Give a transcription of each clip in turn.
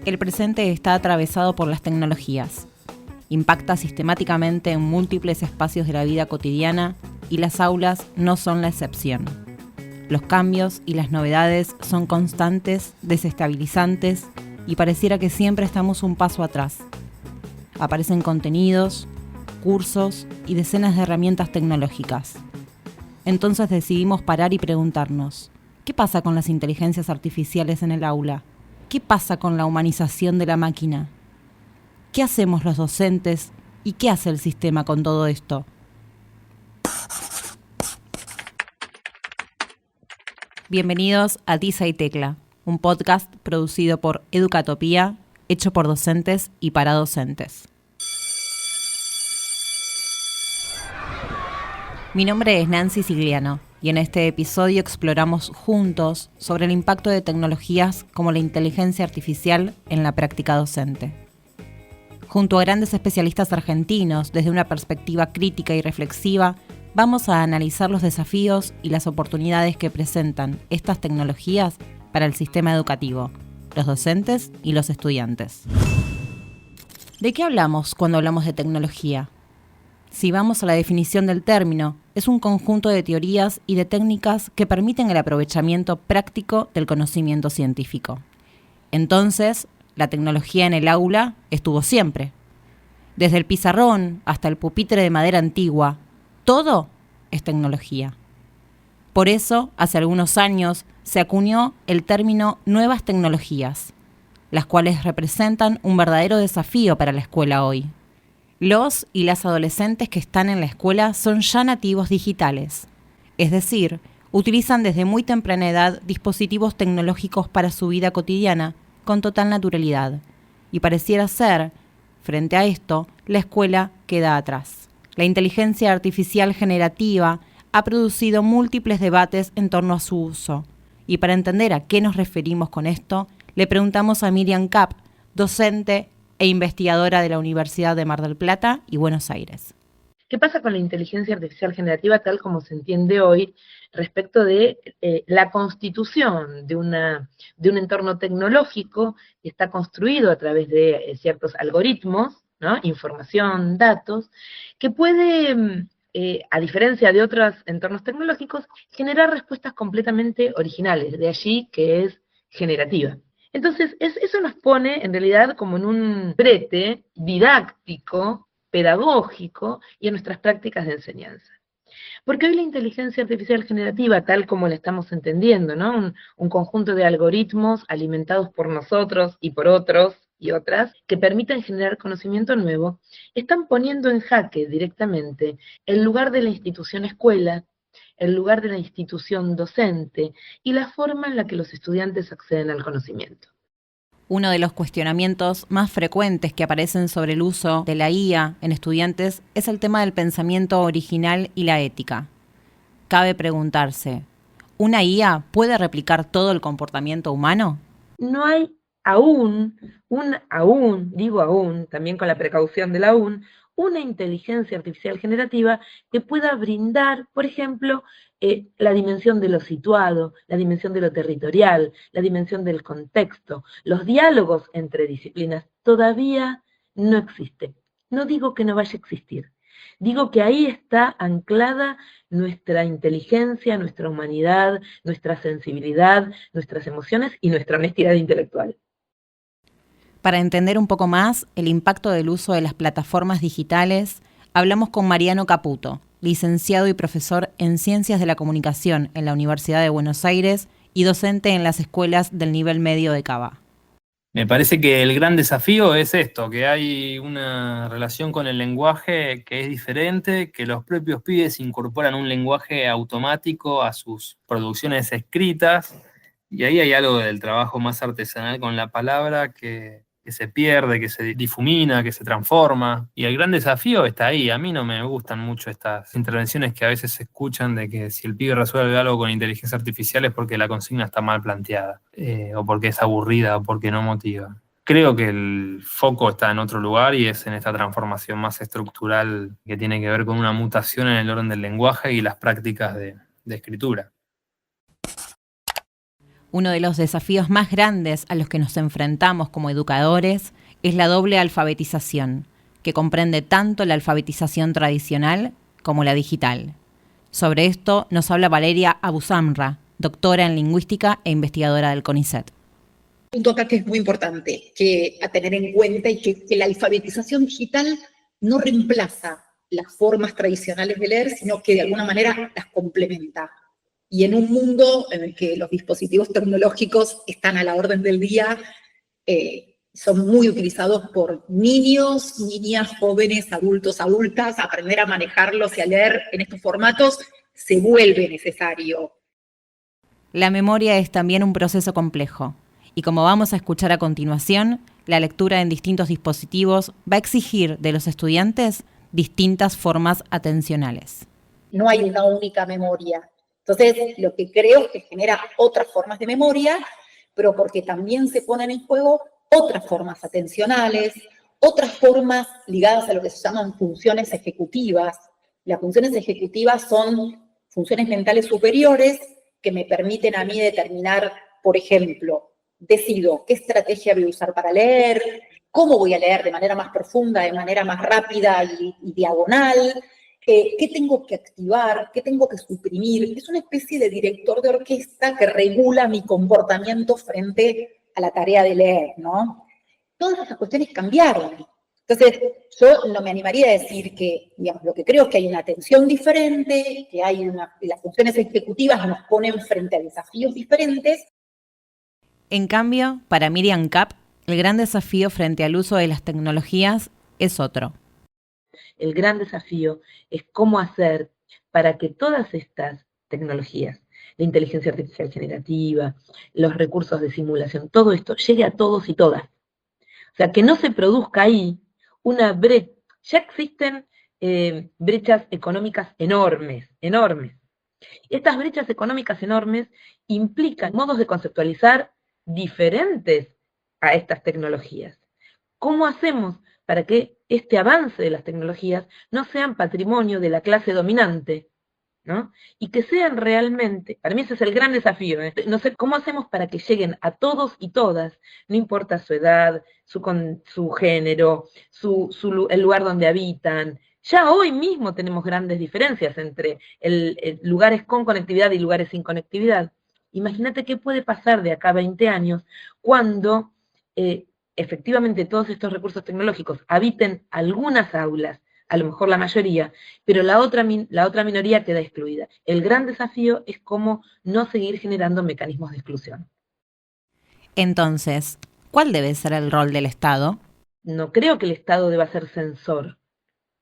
El presente está atravesado por las tecnologías. Impacta sistemáticamente en múltiples espacios de la vida cotidiana y las aulas no son la excepción. Los cambios y las novedades son constantes, desestabilizantes y pareciera que siempre estamos un paso atrás. Aparecen contenidos, cursos y decenas de herramientas tecnológicas. Entonces decidimos parar y preguntarnos, ¿qué pasa con las inteligencias artificiales en el aula? ¿Qué pasa con la humanización de la máquina? ¿Qué hacemos los docentes y qué hace el sistema con todo esto? Bienvenidos a Tiza y Tecla, un podcast producido por Educatopía, hecho por docentes y para docentes. Mi nombre es Nancy Sigliano y en este episodio exploramos juntos sobre el impacto de tecnologías como la inteligencia artificial en la práctica docente. Junto a grandes especialistas argentinos, desde una perspectiva crítica y reflexiva, vamos a analizar los desafíos y las oportunidades que presentan estas tecnologías para el sistema educativo, los docentes y los estudiantes. ¿De qué hablamos cuando hablamos de tecnología? Si vamos a la definición del término, es un conjunto de teorías y de técnicas que permiten el aprovechamiento práctico del conocimiento científico. Entonces, la tecnología en el aula estuvo siempre. Desde el pizarrón hasta el pupitre de madera antigua, todo es tecnología. Por eso, hace algunos años, se acuñó el término nuevas tecnologías, las cuales representan un verdadero desafío para la escuela hoy. Los y las adolescentes que están en la escuela son ya nativos digitales, es decir, utilizan desde muy temprana edad dispositivos tecnológicos para su vida cotidiana con total naturalidad. Y pareciera ser, frente a esto, la escuela queda atrás. La inteligencia artificial generativa ha producido múltiples debates en torno a su uso. Y para entender a qué nos referimos con esto, le preguntamos a Miriam Kapp, docente e investigadora de la Universidad de Mar del Plata y Buenos Aires. ¿Qué pasa con la inteligencia artificial generativa tal como se entiende hoy respecto de la constitución de un entorno tecnológico que está construido a través de ciertos algoritmos, ¿no? Información, datos, que puede, a diferencia de otros entornos tecnológicos, generar respuestas completamente originales, de allí que es generativa. Entonces, eso nos pone en realidad como en un brete didáctico, pedagógico y en nuestras prácticas de enseñanza. Porque hoy la inteligencia artificial generativa, tal como la estamos entendiendo, ¿no? Un conjunto de algoritmos alimentados por nosotros y por otros y otras, que permiten generar conocimiento nuevo, están poniendo en jaque directamente el lugar de la institución escuela, el lugar de la institución docente y la forma en la que los estudiantes acceden al conocimiento. Uno de los cuestionamientos más frecuentes que aparecen sobre el uso de la IA en estudiantes es el tema del pensamiento original y la ética. Cabe preguntarse, ¿una IA puede replicar todo el comportamiento humano? No hay aún, también con la precaución del aún, una inteligencia artificial generativa que pueda brindar, por ejemplo, la dimensión de lo situado, la dimensión de lo territorial, la dimensión del contexto, los diálogos entre disciplinas. Todavía no existe. No digo que no vaya a existir. Digo que ahí está anclada nuestra inteligencia, nuestra humanidad, nuestra sensibilidad, nuestras emociones y nuestra honestidad intelectual. Para entender un poco más el impacto del uso de las plataformas digitales, hablamos con Mariano Caputo, licenciado y profesor en Ciencias de la Comunicación en la Universidad de Buenos Aires y docente en las escuelas del nivel medio de Cava. Me parece que el gran desafío es esto, que hay una relación con el lenguaje que es diferente, que los propios pibes incorporan un lenguaje automático a sus producciones escritas, y ahí hay algo del trabajo más artesanal con la palabra que se pierde, que se difumina, que se transforma, y el gran desafío está ahí. A mí no me gustan mucho estas intervenciones que a veces se escuchan de que si el pibe resuelve algo con inteligencia artificial es porque la consigna está mal planteada, o porque es aburrida, o porque no motiva. Creo que el foco está en otro lugar y es en esta transformación más estructural que tiene que ver con una mutación en el orden del lenguaje y las prácticas de escritura. Uno de los desafíos más grandes a los que nos enfrentamos como educadores es la doble alfabetización, que comprende tanto la alfabetización tradicional como la digital. Sobre esto nos habla Valeria Abusamra, doctora en lingüística e investigadora del CONICET. Un punto acá que es muy importante, que a tener en cuenta y que la alfabetización digital no reemplaza las formas tradicionales de leer, sino que de alguna manera las complementa. Y en un mundo en el que los dispositivos tecnológicos están a la orden del día, son muy utilizados por niños, niñas, jóvenes, adultos, adultas. Aprender a manejarlos y a leer en estos formatos se vuelve necesario. La memoria es también un proceso complejo. Y como vamos a escuchar a continuación, la lectura en distintos dispositivos va a exigir de los estudiantes distintas formas atencionales. No hay una única memoria. Entonces, lo que creo es que genera otras formas de memoria, pero porque también se ponen en juego otras formas atencionales, otras formas ligadas a lo que se llaman funciones ejecutivas. Las funciones ejecutivas son funciones mentales superiores que me permiten a mí determinar, por ejemplo, decido qué estrategia voy a usar para leer, cómo voy a leer de manera más profunda, de manera más rápida y diagonal, qué tengo que activar, qué tengo que suprimir. Es una especie de director de orquesta que regula mi comportamiento frente a la tarea de leer, ¿no? Todas esas cuestiones cambiaron. Entonces, yo no me animaría a decir que, digamos, lo que creo es que hay una atención diferente, que las funciones ejecutivas nos ponen frente a desafíos diferentes. En cambio, para Miriam Kapp, el gran desafío frente al uso de las tecnologías es otro. El gran desafío es cómo hacer para que todas estas tecnologías, la inteligencia artificial generativa, los recursos de simulación, todo esto llegue a todos y todas. O sea, que no se produzca ahí una brecha. Ya existen brechas económicas enormes, enormes. Estas brechas económicas enormes implican modos de conceptualizar diferentes a estas tecnologías. ¿Cómo hacemos para que este avance de las tecnologías no sean patrimonio de la clase dominante, ¿no? Y que sean realmente, para mí ese es el gran desafío, no sé cómo hacemos para que lleguen a todos y todas, no importa su edad, su género, el lugar donde habitan. Ya hoy mismo tenemos grandes diferencias entre lugares con conectividad y lugares sin conectividad. Imagínate qué puede pasar de acá a 20 años cuando efectivamente todos estos recursos tecnológicos habiten algunas aulas, a lo mejor la mayoría, pero la otra minoría queda excluida. El gran desafío es cómo no seguir generando mecanismos de exclusión. Entonces, ¿cuál debe ser el rol del Estado? No creo que el Estado deba ser censor.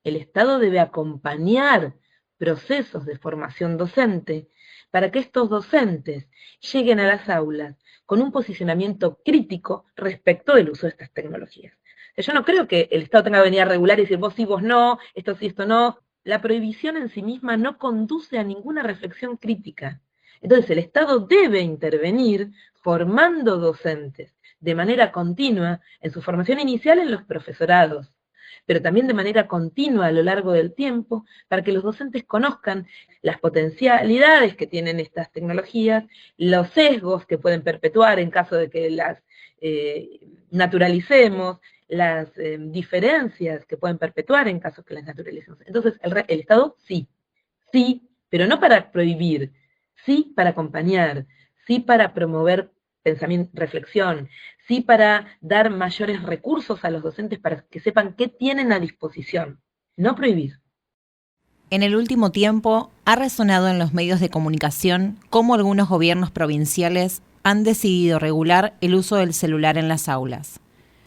El Estado debe acompañar procesos de formación docente para que estos docentes lleguen a las aulas con un posicionamiento crítico respecto del uso de estas tecnologías. Yo no creo que el Estado tenga que venir a regular y decir vos sí, vos no, esto sí, esto no. La prohibición en sí misma no conduce a ninguna reflexión crítica. Entonces el Estado debe intervenir formando docentes de manera continua en su formación inicial en los profesorados, pero también de manera continua a lo largo del tiempo, para que los docentes conozcan las potencialidades que tienen estas tecnologías, los sesgos que pueden perpetuar en caso de que las naturalicemos, las diferencias que pueden perpetuar en caso que las naturalicemos. Entonces, el Estado sí, pero no para prohibir, sí para acompañar, sí para promover pensamiento, reflexión, sí para dar mayores recursos a los docentes para que sepan qué tienen a disposición, no prohibir. En el último tiempo ha resonado en los medios de comunicación cómo algunos gobiernos provinciales han decidido regular el uso del celular en las aulas.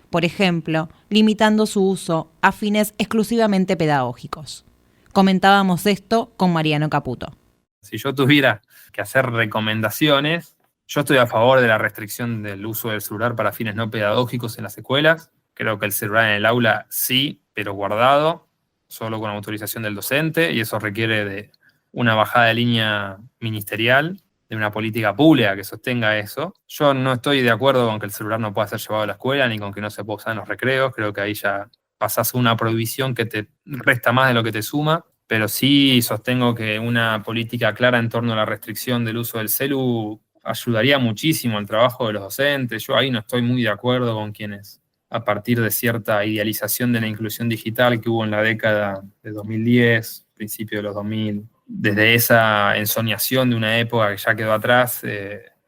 Por ejemplo, limitando su uso a fines exclusivamente pedagógicos. Comentábamos esto con Mariano Caputo. Si yo tuviera que hacer recomendaciones, yo estoy a favor de la restricción del uso del celular para fines no pedagógicos en las escuelas. Creo que el celular en el aula sí, pero guardado, solo con autorización del docente, y eso requiere de una bajada de línea ministerial, de una política pública que sostenga eso. Yo no estoy de acuerdo con que el celular no pueda ser llevado a la escuela, ni con que no se pueda usar en los recreos. Creo que ahí ya pasás una prohibición que te resta más de lo que te suma, pero sí sostengo que una política clara en torno a la restricción del uso del celu ayudaría muchísimo al trabajo de los docentes. Yo ahí no estoy muy de acuerdo con quienes, a partir de cierta idealización de la inclusión digital que hubo en la década de 2010, principio de los 2000, desde esa ensoñación de una época que ya quedó atrás,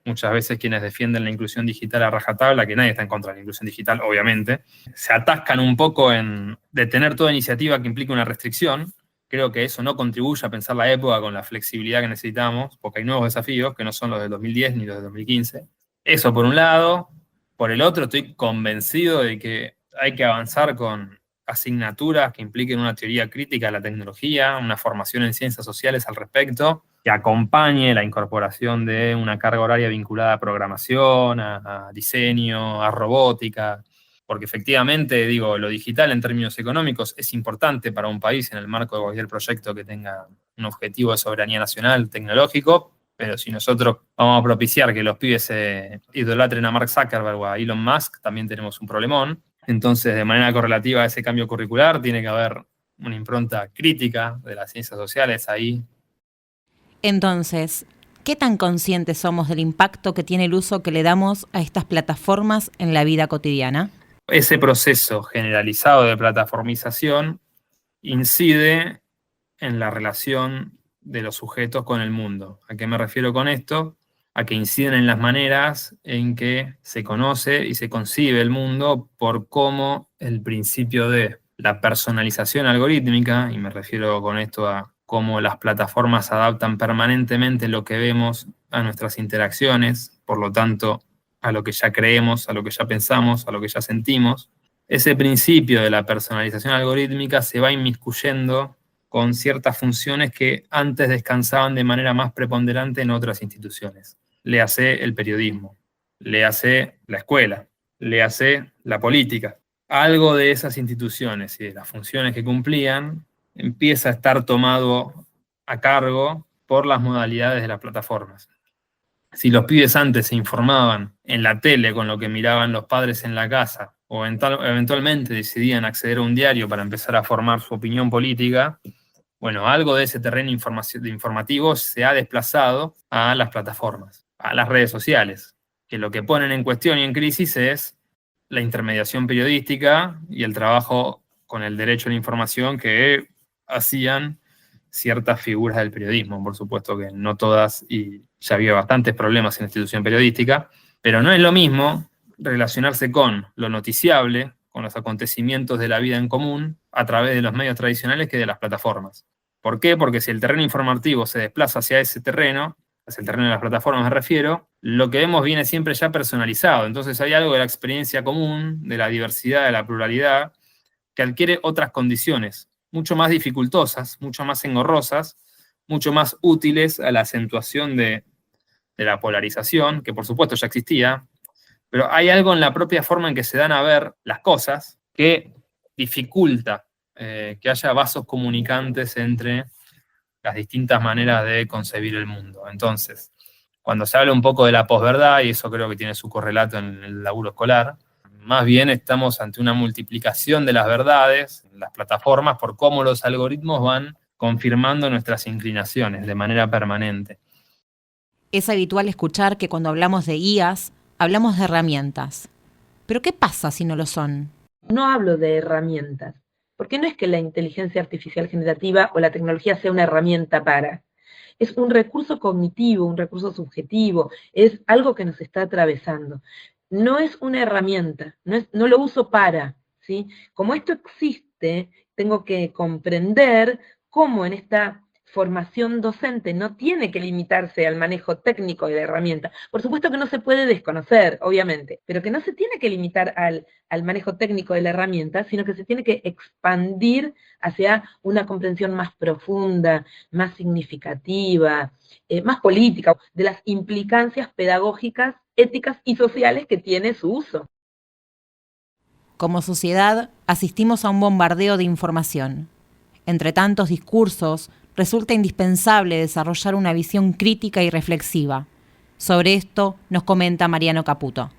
muchas veces quienes defienden la inclusión digital a rajatabla, que nadie está en contra de la inclusión digital, obviamente, se atascan un poco en detener toda iniciativa que implique una restricción. Creo que eso no contribuye a pensar la época con la flexibilidad que necesitamos, porque hay nuevos desafíos que no son los del 2010 ni los del 2015. Eso por un lado. Por el otro, estoy convencido de que hay que avanzar con asignaturas que impliquen una teoría crítica de la tecnología, una formación en ciencias sociales al respecto, que acompañe la incorporación de una carga horaria vinculada a programación, a diseño, a robótica, porque efectivamente, digo, lo digital en términos económicos es importante para un país en el marco de cualquier proyecto que tenga un objetivo de soberanía nacional tecnológico, pero si nosotros vamos a propiciar que los pibes idolatren a Mark Zuckerberg o a Elon Musk, también tenemos un problemón. Entonces, de manera correlativa a ese cambio curricular, tiene que haber una impronta crítica de las ciencias sociales ahí. Entonces, ¿qué tan conscientes somos del impacto que tiene el uso que le damos a estas plataformas en la vida cotidiana? Ese proceso generalizado de plataformización incide en la relación de los sujetos con el mundo. ¿A qué me refiero con esto? A que inciden en las maneras en que se conoce y se concibe el mundo por cómo el principio de la personalización algorítmica, y me refiero con esto a cómo las plataformas adaptan permanentemente lo que vemos a nuestras interacciones, por lo tanto, a lo que ya creemos, a lo que ya pensamos, a lo que ya sentimos. Ese principio de la personalización algorítmica se va inmiscuyendo con ciertas funciones que antes descansaban de manera más preponderante en otras instituciones. Léase el periodismo, léase la escuela, léase la política. Algo de esas instituciones y de las funciones que cumplían empieza a estar tomado a cargo por las modalidades de las plataformas. Si los pibes antes se informaban en la tele con lo que miraban los padres en la casa, o eventualmente decidían acceder a un diario para empezar a formar su opinión política, bueno, algo de ese terreno informativo se ha desplazado a las plataformas, a las redes sociales, que lo que ponen en cuestión y en crisis es la intermediación periodística y el trabajo con el derecho a la información que hacían ciertas figuras del periodismo. Por supuesto que no todas, y ya había bastantes problemas en la institución periodística, pero no es lo mismo relacionarse con lo noticiable, con los acontecimientos de la vida en común, a través de los medios tradicionales que de las plataformas. ¿Por qué? Porque si el terreno informativo se desplaza hacia ese terreno, hacia el terreno de las plataformas me refiero, lo que vemos viene siempre ya personalizado. Entonces hay algo de la experiencia común, de la diversidad, de la pluralidad, que adquiere otras condiciones, mucho más dificultosas, mucho más engorrosas, mucho más útiles a la acentuación de la polarización, que por supuesto ya existía, pero hay algo en la propia forma en que se dan a ver las cosas que dificulta que haya vasos comunicantes entre las distintas maneras de concebir el mundo. Entonces, cuando se habla un poco de la posverdad, y eso creo que tiene su correlato en el laburo escolar, más bien estamos ante una multiplicación de las verdades en las plataformas por cómo los algoritmos van confirmando nuestras inclinaciones de manera permanente. Es habitual escuchar que cuando hablamos de IAs, hablamos de herramientas. ¿Pero qué pasa si no lo son? No hablo de herramientas, porque no es que la inteligencia artificial generativa o la tecnología sea una herramienta para. Es un recurso cognitivo, un recurso subjetivo, es algo que nos está atravesando. No es una herramienta, no lo uso para, ¿sí? Como esto existe, tengo que comprender cómo en esta formación docente no tiene que limitarse al manejo técnico de la herramienta. Por supuesto que no se puede desconocer, obviamente, pero que no se tiene que limitar al manejo técnico de la herramienta, sino que se tiene que expandir hacia una comprensión más profunda, más significativa, más política, de las implicancias pedagógicas, éticas y sociales que tiene su uso. Como sociedad, asistimos a un bombardeo de información. Entre tantos discursos, resulta indispensable desarrollar una visión crítica y reflexiva. Sobre esto nos comenta Mariano Caputo.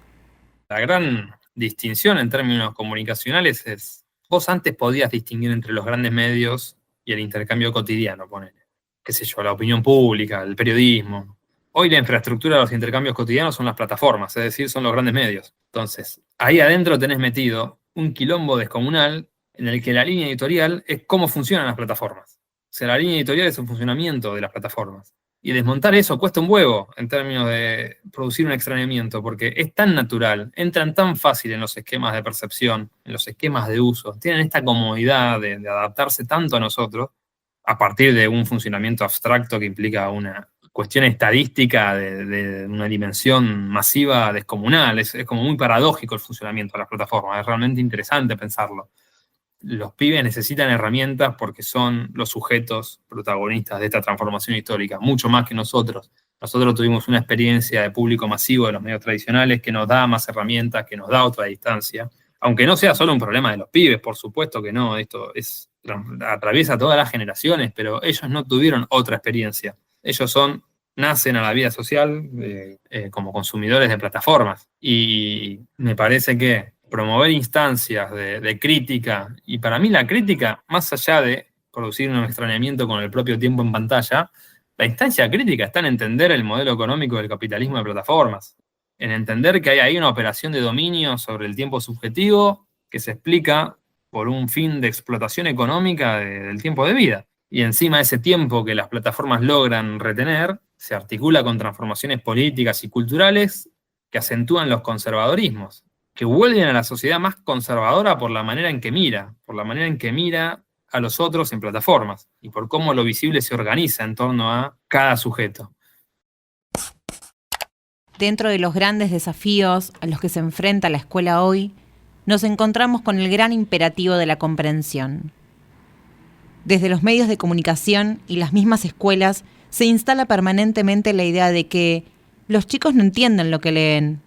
La gran distinción en términos comunicacionales es, vos antes podías distinguir entre los grandes medios y el intercambio cotidiano, ponele. Qué sé yo, la opinión pública, el periodismo. Hoy la infraestructura de los intercambios cotidianos son las plataformas, es decir, son los grandes medios. Entonces, ahí adentro tenés metido un quilombo descomunal en el que la línea editorial es cómo funcionan las plataformas. O sea, la línea editorial es el funcionamiento de las plataformas. Y desmontar eso cuesta un huevo en términos de producir un extrañamiento, porque es tan natural, entran tan fácil en los esquemas de percepción, en los esquemas de uso, tienen esta comodidad de adaptarse tanto a nosotros, a partir de un funcionamiento abstracto que implica una cuestión estadística de una dimensión masiva descomunal. Es como muy paradójico el funcionamiento de las plataformas, es realmente interesante pensarlo. Los pibes necesitan herramientas porque son los sujetos protagonistas de esta transformación histórica, mucho más que nosotros. Nosotros tuvimos una experiencia de público masivo de los medios tradicionales que nos da más herramientas, que nos da otra distancia. Aunque no sea solo un problema de los pibes, por supuesto que no, esto atraviesa todas las generaciones, pero ellos no tuvieron otra experiencia. Ellos nacen a la vida social como consumidores de plataformas. Y me parece que promover instancias de crítica, y para mí la crítica, más allá de producir un extrañamiento con el propio tiempo en pantalla, la instancia crítica está en entender el modelo económico del capitalismo de plataformas, en entender que hay ahí una operación de dominio sobre el tiempo subjetivo que se explica por un fin de explotación económica del tiempo de vida. Y encima ese tiempo que las plataformas logran retener, se articula con transformaciones políticas y culturales que acentúan los conservadorismos, que vuelven a la sociedad más conservadora por la manera en que mira a los otros en plataformas y por cómo lo visible se organiza en torno a cada sujeto. Dentro de los grandes desafíos a los que se enfrenta la escuela hoy, nos encontramos con el gran imperativo de la comprensión. Desde los medios de comunicación y las mismas escuelas se instala permanentemente la idea de que los chicos no entienden lo que leen.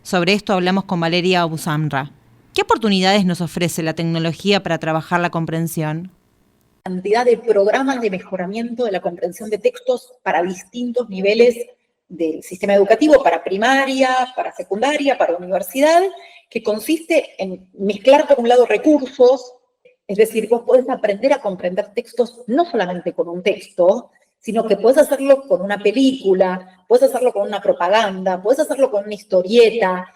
Sobre esto hablamos con Valeria Abusamra. ¿Qué oportunidades nos ofrece la tecnología para trabajar la comprensión? Cantidad de programas de mejoramiento de la comprensión de textos para distintos niveles del sistema educativo, para primaria, para secundaria, para universidad, que consiste en mezclar por un lado recursos, es decir, vos podés aprender a comprender textos no solamente con un texto, sino que podés hacerlo con una película, podés hacerlo con una propaganda, podés hacerlo con una historieta,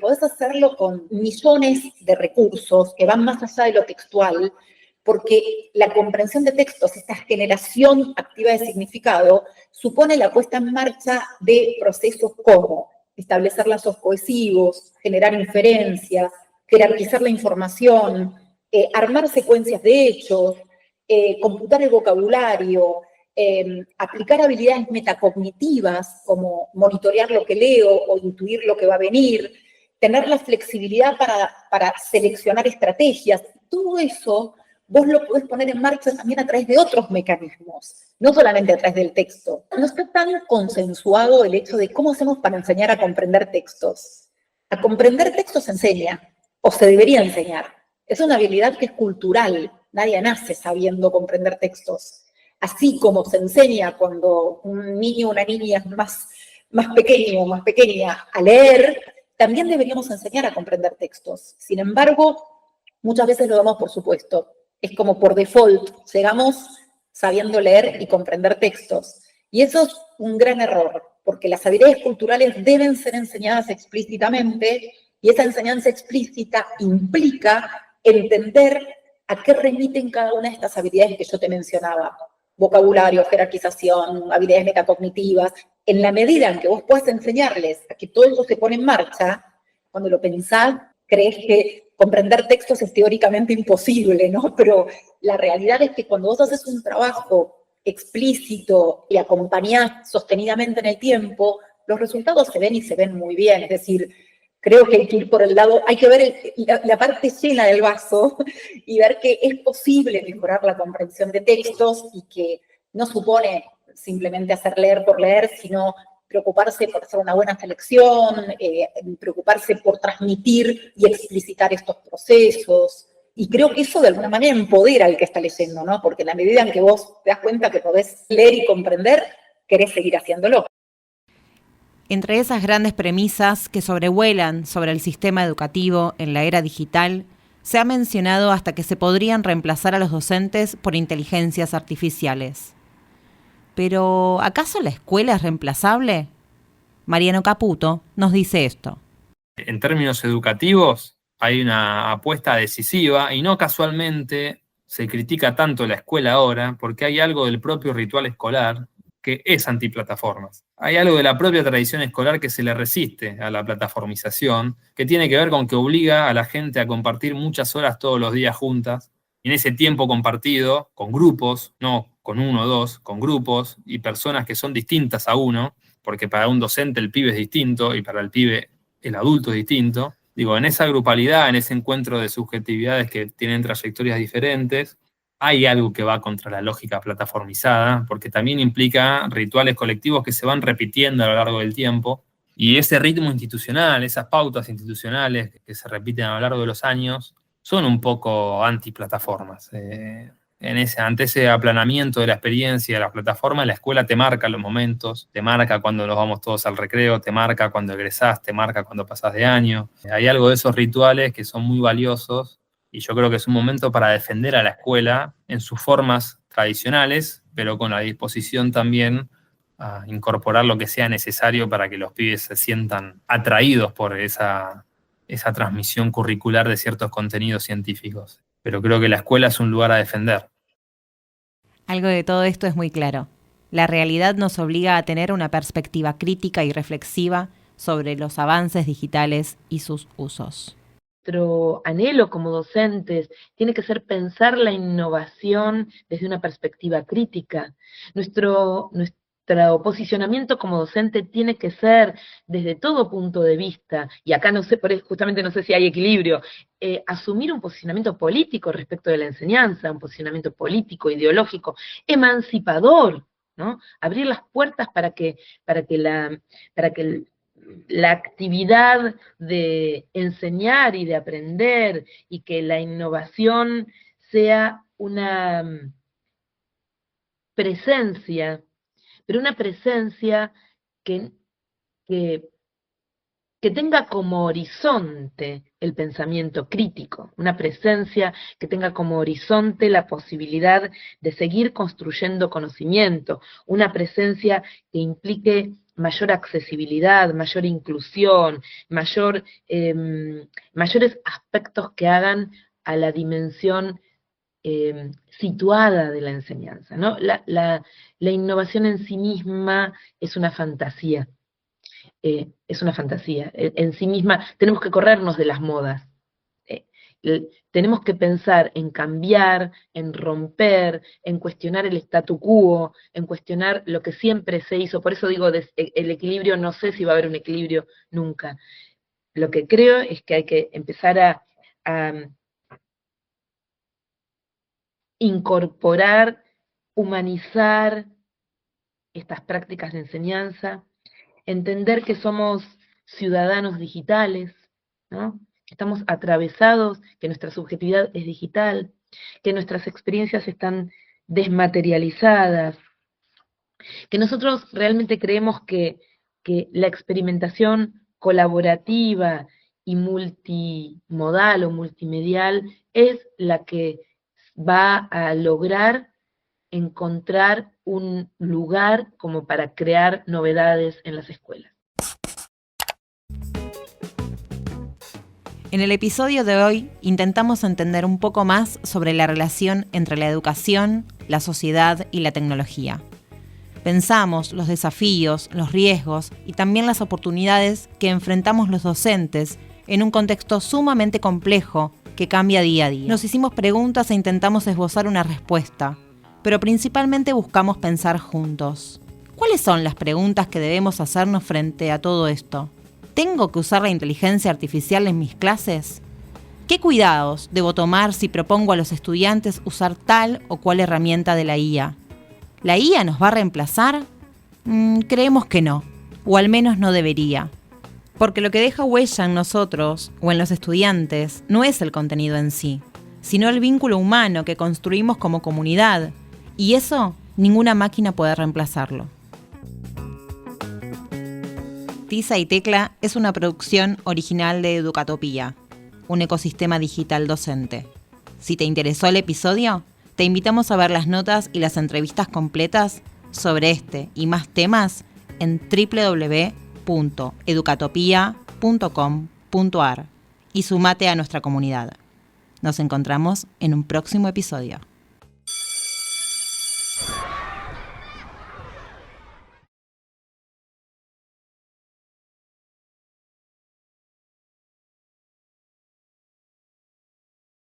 podés hacerlo con millones de recursos que van más allá de lo textual, porque la comprensión de textos, esta generación activa de significado, supone la puesta en marcha de procesos como establecer lazos cohesivos, generar inferencias, jerarquizar la información, armar secuencias de hechos, computar el vocabulario, aplicar habilidades metacognitivas como monitorear lo que leo o intuir lo que va a venir, tener la flexibilidad para seleccionar estrategias. Todo eso vos lo podés poner en marcha también a través de otros mecanismos, no solamente a través del texto. No está tan consensuado el hecho de cómo hacemos para enseñar a comprender textos. A comprender textos se enseña, o se debería enseñar. Es una habilidad que es cultural. Nadie nace sabiendo comprender textos. Así como se enseña cuando un niño o una niña es más pequeño o más pequeña a leer, también deberíamos enseñar a comprender textos. Sin embargo, muchas veces lo damos por supuesto. Es como por default, llegamos sabiendo leer y comprender textos. Y eso es un gran error, porque las habilidades culturales deben ser enseñadas explícitamente, y esa enseñanza explícita implica entender a qué remiten cada una de estas habilidades que yo te mencionaba. Vocabulario, jerarquización, habilidades metacognitivas. En la medida en que vos puedas enseñarles a que todo eso se pone en marcha, cuando lo pensás, crees que comprender textos es teóricamente imposible, ¿no? Pero la realidad es que cuando vos haces un trabajo explícito y acompañás sostenidamente en el tiempo, los resultados se ven y se ven muy bien. Es decir, creo que hay que ir por el lado, hay que ver la parte llena del vaso y ver que es posible mejorar la comprensión de textos y que no supone simplemente hacer leer por leer, sino preocuparse por hacer una buena selección, preocuparse por transmitir y explicitar estos procesos. Y creo que eso de alguna manera empodera al que está leyendo, ¿no? Porque en la medida en que vos te das cuenta que podés leer y comprender, querés seguir haciéndolo. Entre esas grandes premisas que sobrevuelan sobre el sistema educativo en la era digital, se ha mencionado hasta que se podrían reemplazar a los docentes por inteligencias artificiales. Pero, ¿acaso la escuela es reemplazable? Mariano Caputo nos dice esto. En términos educativos, hay una apuesta decisiva y no casualmente se critica tanto la escuela ahora porque hay algo del propio ritual escolar que es antiplataformas. Hay algo de la propia tradición escolar que se le resiste a la plataformización, que tiene que ver con que obliga a la gente a compartir muchas horas todos los días juntas, y en ese tiempo compartido, con grupos, no con uno o dos, con grupos y personas que son distintas a uno, porque para un docente el pibe es distinto y para el pibe el adulto es distinto. Digo, en esa grupalidad, en ese encuentro de subjetividades que tienen trayectorias diferentes, hay algo que va contra la lógica plataformizada, porque también implica rituales colectivos que se van repitiendo a lo largo del tiempo, y ese ritmo institucional, esas pautas institucionales que se repiten a lo largo de los años, son un poco antiplataformas. Ante ese aplanamiento de la experiencia de la plataforma, la escuela te marca los momentos, te marca cuando nos vamos todos al recreo, te marca cuando egresás, te marca cuando pasás de año. Hay algo de esos rituales que son muy valiosos y yo creo que es un momento para defender a la escuela en sus formas tradicionales, pero con la disposición también a incorporar lo que sea necesario para que los pibes se sientan atraídos por esa transmisión curricular de ciertos contenidos científicos. Pero creo que la escuela es un lugar a defender. Algo de todo esto es muy claro. La realidad nos obliga a tener una perspectiva crítica y reflexiva sobre los avances digitales y sus usos. Nuestro anhelo como docentes tiene que ser pensar la innovación desde una perspectiva crítica. Nuestro posicionamiento como docente tiene que ser desde todo punto de vista, y acá no sé, justamente no sé si hay equilibrio, asumir un posicionamiento político respecto de la enseñanza, un posicionamiento político, ideológico, emancipador, ¿no? Abrir las puertas para que la actividad de enseñar y de aprender y que la innovación sea una presencia, pero una presencia que tenga como horizonte el pensamiento crítico, una presencia que tenga como horizonte la posibilidad de seguir construyendo conocimiento, una presencia que implique mayor accesibilidad, mayor inclusión, mayores aspectos que hagan a la dimensión situada de la enseñanza, ¿no? La innovación en sí misma es una fantasía. En sí misma tenemos que corrernos de las modas. Tenemos que pensar en cambiar, en romper, en cuestionar el statu quo, en cuestionar lo que siempre se hizo. Por eso digo, el equilibrio, no sé si va a haber un equilibrio nunca. Lo que creo es que hay que empezar a incorporar, humanizar estas prácticas de enseñanza, entender que somos ciudadanos digitales, ¿no? Que estamos atravesados, que nuestra subjetividad es digital, que nuestras experiencias están desmaterializadas, que nosotros realmente creemos que la experimentación colaborativa y multimodal o multimedial es la que va a lograr encontrar un lugar como para crear novedades en las escuelas. En el episodio de hoy intentamos entender un poco más sobre la relación entre la educación, la sociedad y la tecnología. Pensamos los desafíos, los riesgos y también las oportunidades que enfrentamos los docentes en un contexto sumamente complejo que cambia día a día. Nos hicimos preguntas e intentamos esbozar una respuesta, pero principalmente buscamos pensar juntos. ¿Cuáles son las preguntas que debemos hacernos frente a todo esto? ¿Tengo que usar la inteligencia artificial en mis clases? ¿Qué cuidados debo tomar si propongo a los estudiantes usar tal o cual herramienta de la IA? ¿La IA nos va a reemplazar? Creemos que no, o al menos no debería. Porque lo que deja huella en nosotros o en los estudiantes no es el contenido en sí, sino el vínculo humano que construimos como comunidad, y eso ninguna máquina puede reemplazarlo. Tiza y Tecla es una producción original de Educatopía, un ecosistema digital docente. Si te interesó el episodio, te invitamos a ver las notas y las entrevistas completas sobre este y más temas en www.educatopia.com.ar y sumate a nuestra comunidad. Nos encontramos en un próximo episodio.